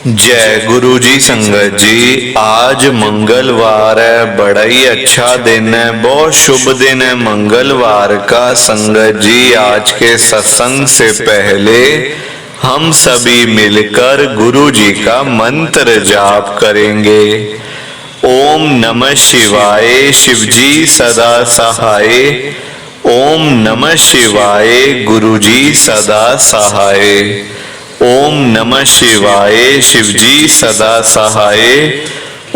जय गुरु जी। संगत जी, आज मंगलवार है, बड़ा ही अच्छा दिन है, बहुत शुभ दिन है मंगलवार का। संगत जी, आज के सत्संग से पहले हम सभी मिलकर गुरु जी का मंत्र जाप करेंगे। ओम नमः शिवाय, शिव जी सदा सहाय। ओम नमः शिवाय, गुरु जी सदा सहाय। ओम नमः शिवाय, शिव जी सदा सहाय।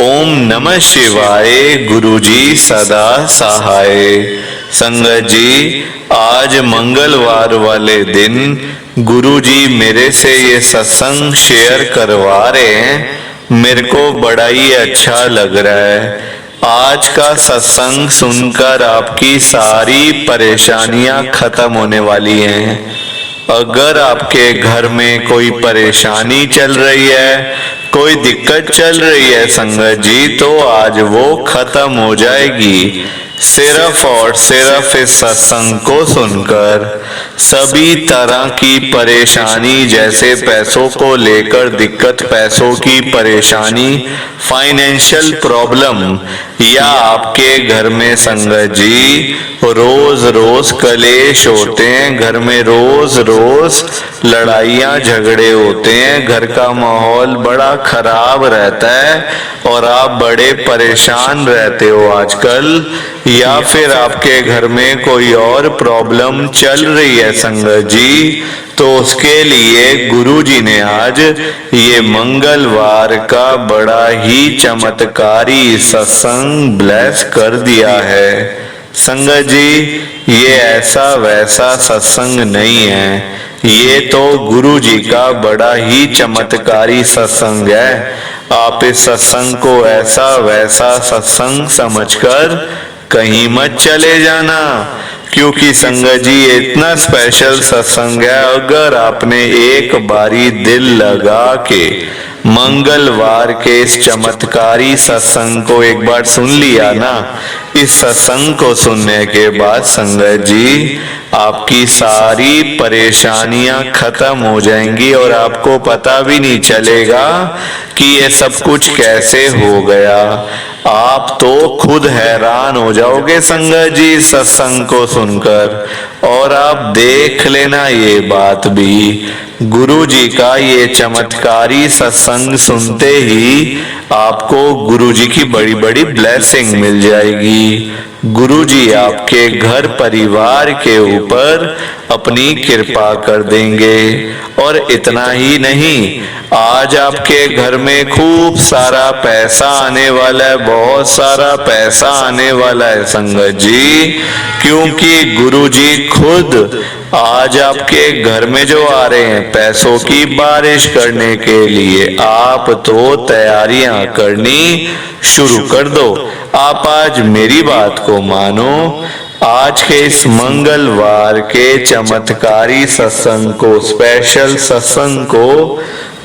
ओम नमः शिवाय, गुरु जी सदा सहाय। संगत जी, आज मंगलवार वाले दिन गुरु जी मेरे से ये सत्संग शेयर करवा रहे हैं। मेरे को बड़ा ही अच्छा लग रहा है। आज का सत्संग सुनकर आपकी सारी परेशानियां खत्म होने वाली हैं। अगर आपके घर में कोई परेशानी चल रही है, कोई दिक्कत चल रही है संगत जी, तो आज वो खत्म हो जाएगी। सिर्फ और सिर्फ इस सत्संग को सुनकर सभी तरह की परेशानी, जैसे पैसों को लेकर दिक्कत, पैसों की परेशानी, फाइनेंशियल प्रॉब्लम, या आपके घर में संगत जी रोज रोज कलेश होते हैं, घर में रोज रोज लड़ाइयाँ झगड़े होते हैं, घर का माहौल बड़ा खराब रहता है और आप बड़े परेशान रहते हो आजकल, या फिर आपके घर में कोई और प्रॉब्लम चल रही है संगत जी, तो उसके लिए गुरु जी ने आज ये मंगलवार का बड़ा ही चमत्कारी सत्संग ब्लेस कर दिया है। संगत जी, ये ऐसा वैसा सत्संग नहीं है, ये तो गुरु जी का बड़ा ही चमत्कारी सत्संग है। आप इस सत्संग को ऐसा वैसा सत्संग समझकर कहीं मत चले जाना, क्योंकि संगत जी ये इतना स्पेशल सत्संग है। अगर आपने एक बारी दिल लगा के मंगलवार के इस चमत्कारी सत्संग को एक बार सुन लिया ना, इस सत्संग को सुनने के बाद संगत जी आपकी सारी परेशानियां खत्म हो जाएंगी और आपको पता भी नहीं चलेगा कि ये सब कुछ कैसे हो गया। आप तो खुद हैरान हो जाओगे संगत जी सत्संग को सुनकर। और आप देख लेना ये बात भी, गुरु जी का ये चमत्कारी सत्संग सुनते ही आपको गुरु जी की बड़ी बड़ी ब्लेसिंग मिल जाएगी। गुरु जी आपके घर परिवार के ऊपर अपनी कृपा कर देंगे। और इतना ही नहीं, आज आपके घर में खूब सारा पैसा आने वाला है, बहुत सारा पैसा आने वाला है संगत जी, क्योंकि गुरु जी खुद आज आपके घर में जो आ रहे हैं पैसों की बारिश करने के लिए। आप तो तैयारियां करनी शुरू कर दो। आप आज मेरी बात को मानो, आज के इस मंगलवार के चमत्कारी सत्संग को, स्पेशल सत्संग को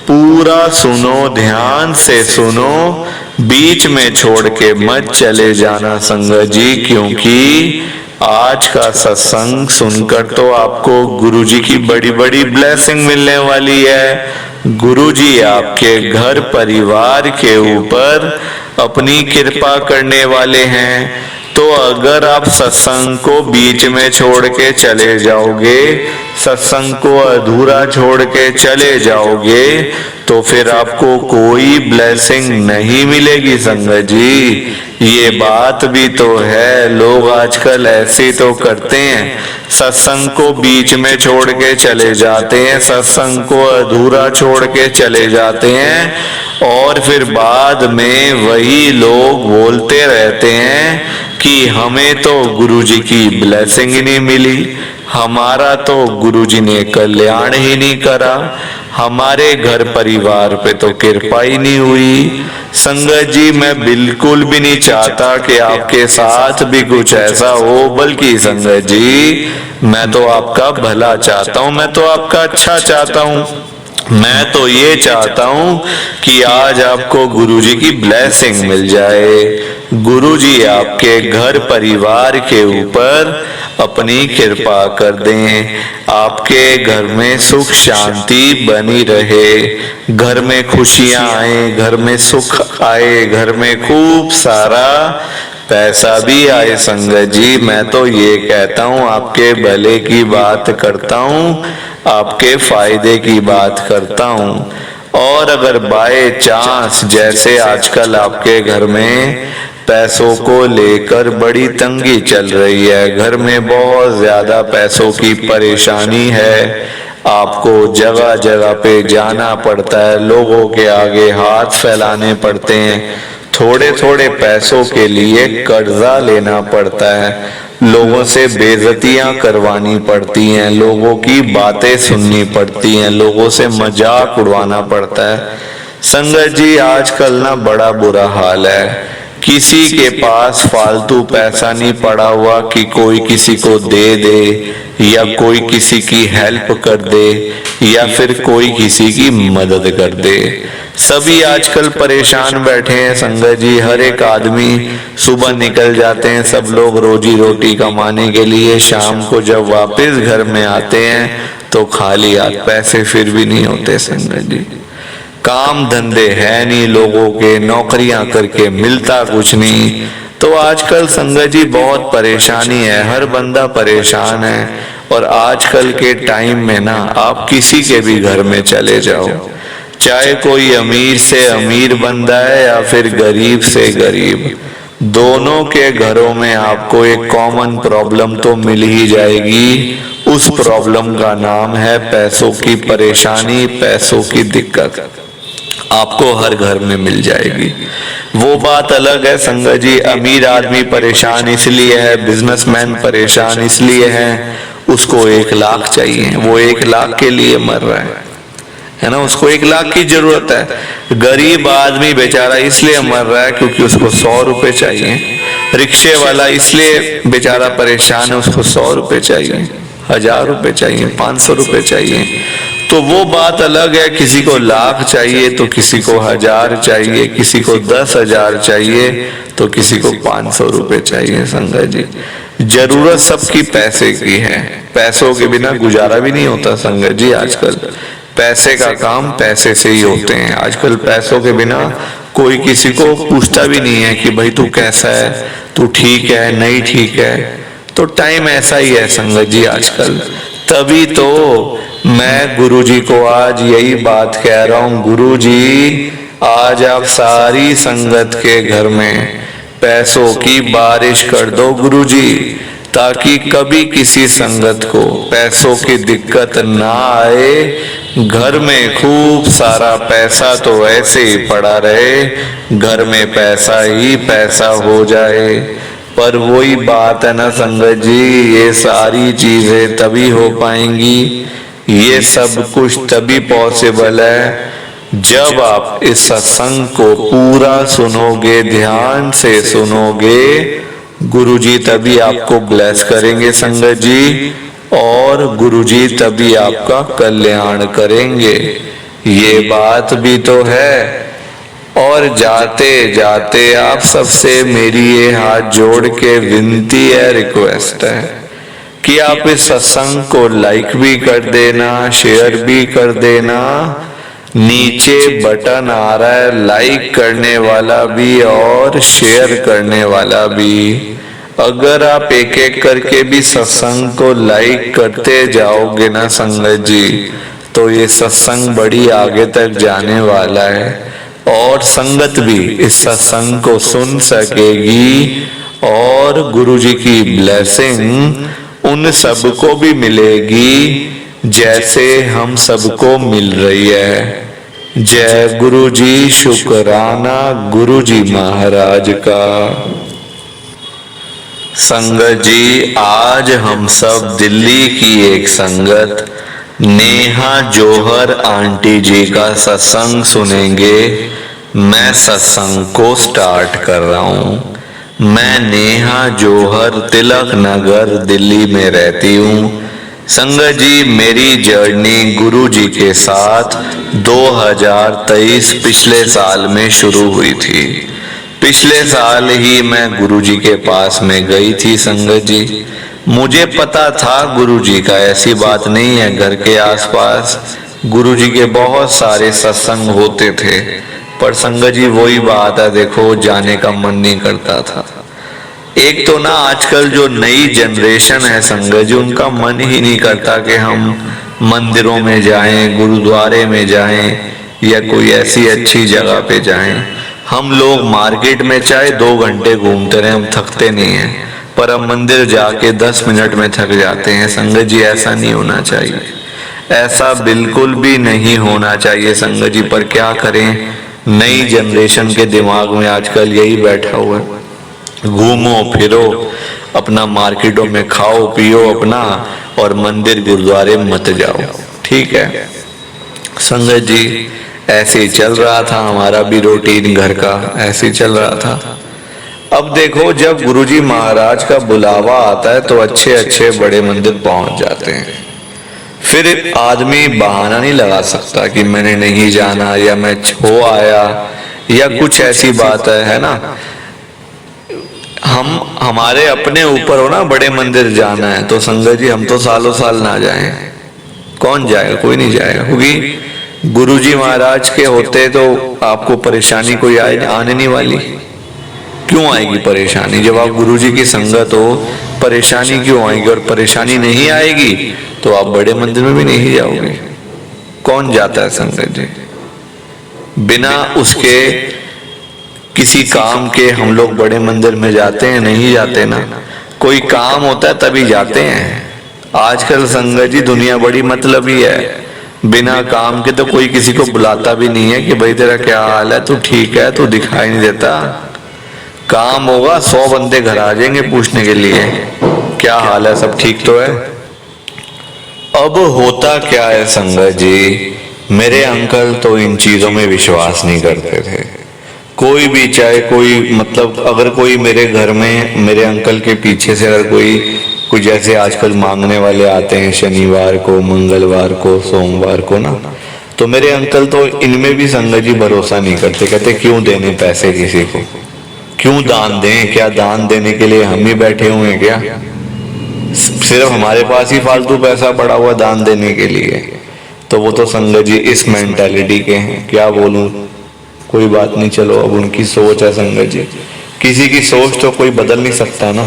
पूरा सुनो, ध्यान से सुनो, बीच में छोड़ के मत चले जाना संगत जी, क्योंकि आज का सत्संग सुनकर तो आपको गुरु जी की बड़ी बड़ी ब्लेसिंग मिलने वाली है। गुरु जी आपके घर परिवार के ऊपर अपनी कृपा करने वाले हैं। तो अगर आप सत्संग को बीच में छोड़ के चले जाओगे, सत्संग को अधूरा छोड़ के चले जाओगे, तो फिर आपको कोई ब्लेसिंग नहीं मिलेगी संगत जी। ये बात भी तो है, लोग आजकल ऐसे तो करते हैं, सत्संग को बीच में छोड़ के चले जाते हैं, सत्संग को अधूरा छोड़ के चले जाते हैं और फिर बाद में वही लोग बोलते रहते हैं कि हमें तो गुरुजी की ब्लेसिंग ही नहीं मिली, हमारा तो गुरुजी ने कल्याण ही नहीं करा, हमारे घर परिवार पे तो कृपा ही नहीं हुई। संगत जी, मैं बिल्कुल भी नहीं चाहता कि आपके साथ भी कुछ ऐसा हो, बल्कि संगत जी मैं तो आपका भला चाहता हूँ, मैं तो आपका अच्छा चाहता हूँ। मैं तो ये चाहता हूँ कि आज आपको गुरुजी की ब्लेसिंग मिल जाए। गुरुजी आपके घर परिवार के ऊपर अपनी कृपा कर दें, आपके घर में सुख शांति बनी रहे, घर में खुशियां आए, घर में सुख आए, घर में खूब सारा पैसा भी आए। संगत जी, मैं तो ये कहता हूँ, आपके भले की बात करता हूँ, आपके फायदे की बात करता हूँ। और अगर बाय चांस जैसे आजकल आपके घर में पैसों को लेकर बड़ी तंगी चल रही है, घर में बहुत ज्यादा पैसों की परेशानी है, आपको जगह जगह पे जाना पड़ता है, लोगों के आगे हाथ फैलाने पड़ते हैं, थोड़े थोड़े पैसों के लिए कर्जा लेना पड़ता है, लोगों से बेइज्जतियां करवानी पड़ती हैं, लोगों की बातें सुननी पड़ती हैं, लोगों से मजाक उड़वाना पड़ता है। संगत जी, आजकल ना बड़ा बुरा हाल है। किसी के पास फालतू पैसा नहीं पड़ा हुआ कि कोई किसी को दे दे, या कोई किसी की हेल्प कर दे, या फिर कोई किसी की मदद कर दे। सभी आजकल परेशान बैठे हैं संगत जी। हर एक आदमी सुबह निकल जाते हैं सब लोग रोजी रोटी कमाने के लिए, शाम को जब वापस घर में आते हैं तो खाली हाथ, पैसे फिर भी नहीं होते संगत जी। काम धंधे है नहीं लोगों के, नौकरियां करके मिलता कुछ नहीं। तो आजकल संगत जी बहुत परेशानी है, हर बंदा परेशान है। और आजकल के टाइम में ना आप किसी के भी घर में चले जाओ, चाहे कोई अमीर से अमीर बंदा है या फिर गरीब से गरीब, दोनों के घरों में आपको एक कॉमन प्रॉब्लम तो मिल ही जाएगी। उस प्रॉब्लम का नाम है पैसों की परेशानी, पैसों की दिक्कत। आपको हर घर में मिल जाएगी। वो बात अलग है संगत जी, अमीर आदमी परेशान इसलिए है, बिजनेसमैन परेशान इसलिए है, उसको 1 लाख चाहिए, वो 1 लाख के लिए मर रहा है ना, उसको 1 लाख की जरूरत है। गरीब आदमी बेचारा इसलिए मर रहा है क्योंकि उसको 100 रुपए चाहिए। रिक्शे वाला इसलिए बेचारा परेशान है, उसको 100 रुपए चाहिए, 1000 रुपए चाहिए, 500 रुपए चाहिए। तो वो बात अलग है, किसी को लाख चाहिए तो किसी को 1000 चाहिए, किसी को 10,000 चाहिए तो किसी को 500 रुपए चाहिए। संगत जी, जरूरत सबकी पैसे की है, पैसों के बिना गुजारा भी नहीं होता संगत जी। आजकल पैसे का काम पैसे से ही होते हैं। आजकल पैसों के बिना कोई किसी को पूछता भी नहीं है कि भाई तू कैसा है, तू ठीक है, नहीं ठीक है। तो टाइम ऐसा ही है संगत जी आजकल। तभी तो मैं गुरुजी को आज यही बात कह रहा हूँ, गुरुजी आज आप सारी संगत के घर में पैसों की बारिश कर दो गुरुजी, ताकि कभी किसी संगत को पैसों की दिक्कत ना आए। घर में खूब सारा पैसा तो ऐसे ही पड़ा रहे, घर में पैसा ही पैसा हो जाए। पर वही बात है ना संगत जी, ये सारी चीजें तभी हो पाएंगी, ये सब कुछ तभी पॉसिबल है जब आप इस सत्संग को पूरा सुनोगे, ध्यान से सुनोगे। गुरुजी तभी आपको ब्लेस करेंगे संगत जी, और गुरुजी तभी आपका कल्याण करेंगे। ये बात भी तो है। और जाते जाते आप सबसे मेरी ये हाथ जोड़ के विनती है, रिक्वेस्ट है कि आप इस सत्संग को लाइक भी कर देना, शेयर भी कर देना। नीचे बटन आ रहा है लाइक करने वाला भी और शेयर करने वाला भी। अगर आप एक एक करके भी सत्संग को लाइक करते जाओगे ना संगत जी, तो ये सत्संग बड़ी आगे तक जाने वाला है और संगत भी इस सत्संग को सुन सकेगी और गुरुजी की ब्लेसिंग उन सबको भी मिलेगी जैसे हम सबको मिल रही है। जय गुरुजी, शुक्राना गुरुजी महाराज का। संगत जी, आज हम सब दिल्ली की एक संगत नेहा जौहर आंटी जी का सत्संग सुनेंगे। मैं सत्संग को स्टार्ट कर रहा हूँ। मैं नेहा जौहर तिलक नगर दिल्ली में रहती हूँ। संगत जी, मेरी जर्नी गुरु जी के साथ 2023 पिछले साल में शुरू हुई थी। पिछले साल ही मैं गुरु जी के पास में गई थी संगत जी। मुझे पता था गुरु जी का, ऐसी बात नहीं है। घर के आसपास गुरु जी के बहुत सारे सत्संग होते थे, पर संगत जी वही बात है, देखो जाने का मन नहीं करता था। एक तो ना आजकल जो नई जनरेशन है संगत जी, उनका मन ही नहीं करता कि हम मंदिरों में जाएं, गुरुद्वारे में जाएं या कोई ऐसी अच्छी जगह पे जाएं। हम लोग मार्केट में चाहे 2 घंटे घूमते रहे, हम थकते नहीं हैं, पर अब मंदिर जाके 10 मिनट में थक जाते हैं। संगत जी ऐसा नहीं होना चाहिए, ऐसा बिल्कुल भी नहीं होना चाहिए संगत जी। पर क्या करें, नई जनरेशन के दिमाग में आजकल यही बैठा हुआ है, घूमो फिरो अपना, मार्केटों में खाओ पियो अपना, और मंदिर गुरुद्वारे मत जाओ। ठीक है संगत जी, ऐसे ही चल रहा था हमारा भी रूटीन घर का, ऐसे ही चल रहा था। अब देखो, जब गुरुजी महाराज का बुलावा आता है तो अच्छे अच्छे बड़े मंदिर पहुंच जाते हैं। फिर आदमी बहाना नहीं लगा सकता कि मैंने नहीं जाना या मैं छो आया या कुछ ऐसी बात है ना। हम हमारे अपने ऊपर हो ना, बड़े मंदिर जाना है तो संगत जी हम तो सालों साल ना जाएं, कौन जाएगा, कोई नहीं जाएगा, क्योंकि गुरुजी महाराज के होते तो आपको परेशानी कोई आने नहीं वाली। क्यों आएगी परेशानी, जब आप गुरुजी की संगत हो, परेशानी क्यों आएगी? और परेशानी नहीं आएगी तो आप बड़े मंदिर में भी नहीं जाओगे। कौन जाता है संगत जी बिना उसके किसी काम के? हम लोग बड़े मंदिर में जाते हैं, नहीं जाते ना। कोई काम होता है तभी जाते हैं। आजकल संगत जी दुनिया बड़ी मतलबी है, बिना काम के तो कोई किसी को बुलाता भी नहीं है कि भाई तेरा क्या हाल है, तू ठीक है, तू दिखाई नहीं देता। काम होगा 100 बंदे घर आ जाएंगे पूछने के लिए क्या हाल है, सब ठीक तो है। अब होता क्या है संगत जी, मेरे अंकल तो इन चीजों में विश्वास नहीं करते थे। कोई भी, चाहे कोई, मतलब अगर कोई मेरे घर में मेरे अंकल के पीछे से अगर कोई कुछ जैसे आजकल मांगने वाले आते हैं शनिवार को, मंगलवार को, सोमवार को ना, तो मेरे अंकल तो इनमें भी संगत जी भरोसा नहीं करते। कहते क्यों देने पैसे किसी को, क्यों दान दें, क्या दान देने के लिए हम ही बैठे हुए हैं क्या? सिर्फ हमारे पास ही फालतू पैसा पड़ा हुआ दान देने के लिए। तो वो तो संगत जी इस मेंटालिटी के हैं, क्या बोलूं, कोई बात नहीं, चलो अब उनकी सोच है संगत जी। किसी की सोच तो कोई बदल नहीं सकता ना,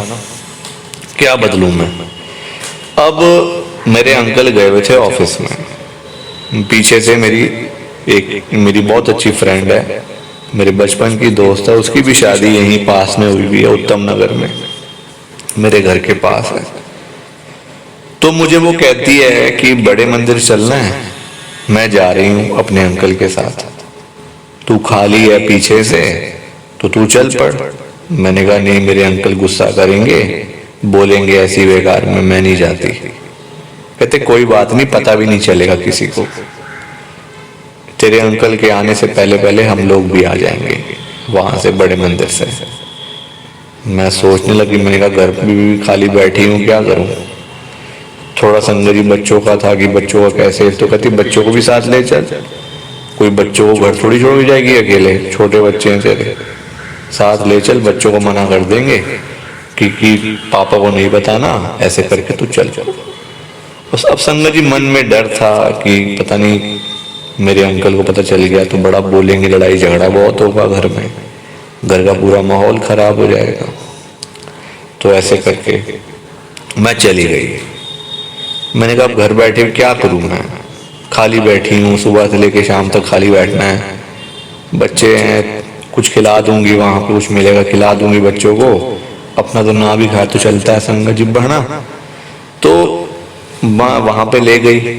क्या बदलूं मैं। अब मेरे अंकल गए हुए थे ऑफिस में, पीछे से मेरी बहुत अच्छी फ्रेंड है, मेरे बचपन की दोस्त है, उसकी भी शादी यहीं पास में हुई है, उत्तम नगर में, मेरे घर के पास है। तो मुझे वो कहती है कि बड़े मंदिर चलना है, मैं जा रही हूँ अपने अंकल के साथ, तू खाली है पीछे से तो तू चल पड़। मैंने कहा नहीं, मेरे अंकल गुस्सा करेंगे, बोलेंगे ऐसी बेकार में, मैं नहीं जाती। कहते कोई बात नहीं, पता भी नहीं चलेगा किसी को, तेरे अंकल के आने से पहले पहले हम लोग भी आ जाएंगे वहां से, बड़े मंदिर से। मैं सोचने लगी, मैंने कहा घर पे भी खाली बैठी हूँ, क्या करूँ। थोड़ा संगत जी बच्चों का था कि बच्चों का कैसे, तो कहती बच्चों को भी साथ ले चल, कोई बच्चों को घर थोड़ी छोड़ के जाएगी अकेले, छोटे बच्चे हैं तेरे, साथ ले चल। बच्चों को मना कर देंगे कि पापा को नहीं बताना, ऐसे करके तू चल। बस अब संगत जी मन में डर था कि पता नहीं मेरे अंकल को पता चल गया तो बड़ा बोलेंगे, लड़ाई झगड़ा बहुत होगा घर में, घर का पूरा माहौल खराब हो जाएगा। तो ऐसे करके मैं चली गई। मैंने कहा अब घर बैठे क्या करूं मैं, खाली बैठी हूँ, सुबह से लेके शाम तक खाली बैठना है, बच्चे हैं, कुछ खिला दूंगी, वहां पे कुछ मिलेगा खिला दूंगी बच्चों को, अपना तो ना भी खाए तो चलता है संगत जी बढ़ना। तो वहां पे ले गई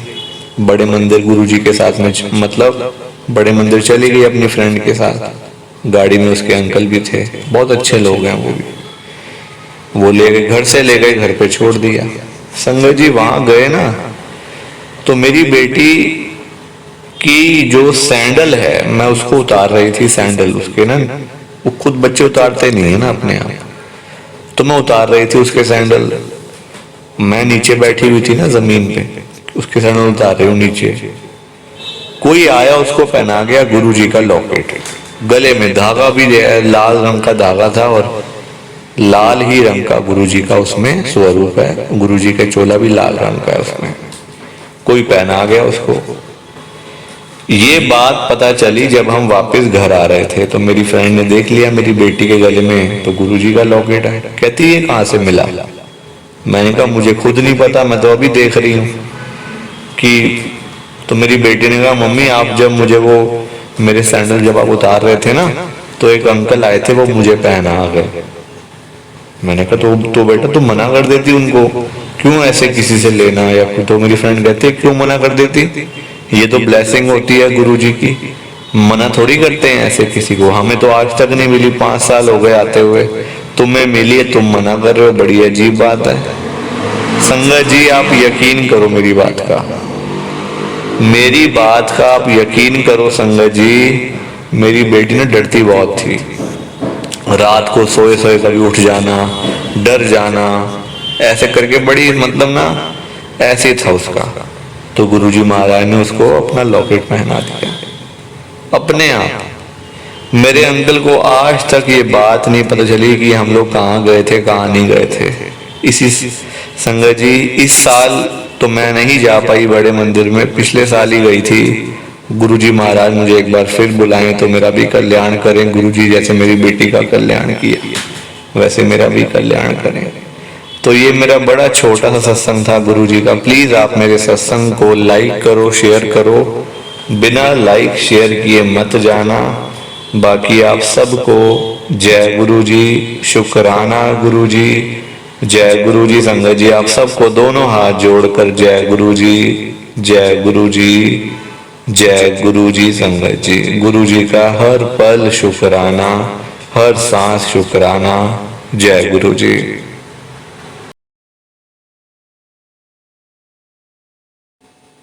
बड़े मंदिर गुरुजी के साथ में, मतलब बड़े मंदिर चली गई अपनी फ्रेंड के साथ, गाड़ी में उसके अंकल भी थे, बहुत अच्छे लोग हैं वो भी। वो ले गए, घर से ले गए, घर पे छोड़ दिया। संगत जी वहां गए ना, तो मेरी बेटी की जो सैंडल है, मैं उसको उतार रही थी सैंडल उसके ना, वो खुद बच्चे उतारते नहीं है ना अपने आप, तो मैं उतार रही थी उसके सैंडल। मैं नीचे बैठी हुई थी ना जमीन पे, उसके सर में उतार रही हूँ नीचे, कोई आया उसको पहना गया गुरुजी का लॉकेट। गले में धागा भी लाल रंग का धागा था और लाल ही रंग का गुरुजी का उसमें स्वरूप है, गुरुजी का चोला भी लाल रंग का है उसमें, कोई पहना गया उसको। ये बात पता चली जब हम वापस घर आ रहे थे, तो मेरी फ्रेंड ने देख लिया मेरी बेटी के गले में तो गुरुजी का लॉकेट है। कहती ये कहाँ से मिला? मैंने कहा मुझे खुद नहीं पता, मैं तो अभी देख रही हूँ कि। तो मेरी बेटी ने कहा मम्मी आप जब मुझे वो मेरे सैंडल जब आप उतार रहे थे ना, तो एक अंकल आए थे वो मुझे पहना गए। मैंने कहा तो बेटा तुम मना कर देती उनको, क्यों ऐसे किसी से लेना? या तो मेरी फ्रेंड कहती क्यों मना कर देती, ये तो ब्लेसिंग होती है गुरुजी की, मना थोड़ी करते हैं ऐसे किसी को। हमें तो आज तक नहीं मिली, 5 साल हो गए आते हुए, तुम्हें मिली है तुम मना कर रहे हो, बड़ी अजीब बात है। संगत जी आप यकीन करो मेरी बात का, मेरी बात का आप यकीन करो संगत जी, मेरी बेटी ने डरती बहुत थी, रात को सोए सोए कभी उठ जाना, डर जाना, ऐसे करके बड़ी मतलब ना ऐसे था उसका। तो गुरुजी महाराज ने उसको अपना लॉकेट पहना दिया अपने आप। मेरे अंकल को आज तक ये बात नहीं पता चली कि हम लोग कहाँ गए थे कहाँ नहीं गए थे। इसी संगत जी इस साल तो मैं नहीं जा पाई बड़े मंदिर में, पिछले साल ही गई थी। गुरुजी महाराज मुझे एक बार फिर बुलाएं तो मेरा भी कल्याण करें, गुरुजी जैसे मेरी बेटी का कल्याण किया वैसे मेरा भी कल्याण करें। तो ये मेरा बड़ा छोटा सा सत्संग था गुरुजी का। प्लीज आप मेरे सत्संग को लाइक करो, शेयर करो, बिना लाइक शेयर किए मत जाना। बाकी आप सबको जय गुरुजी, शुक्राना गुरुजी, जय गुरुजी। संगत जी आप सबको दोनों हाथ जोड़कर जय गुरुजी, जय गुरुजी, जय गुरुजी। संगत जी गुरुजी का हर पल शुक्राना, हर सांस शुक्राना। जय गुरुजी।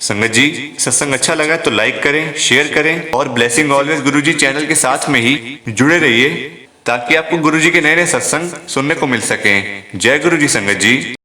संगत जी सत्संग अच्छा लगा तो लाइक करें, शेयर करें और ब्लेसिंग ऑलवेज गुरुजी चैनल के साथ में ही जुड़े रहिए ताकि आपको गुरुजी के नए नए सत्संग सुनने को मिल सकें। जय गुरुजी संगत जी।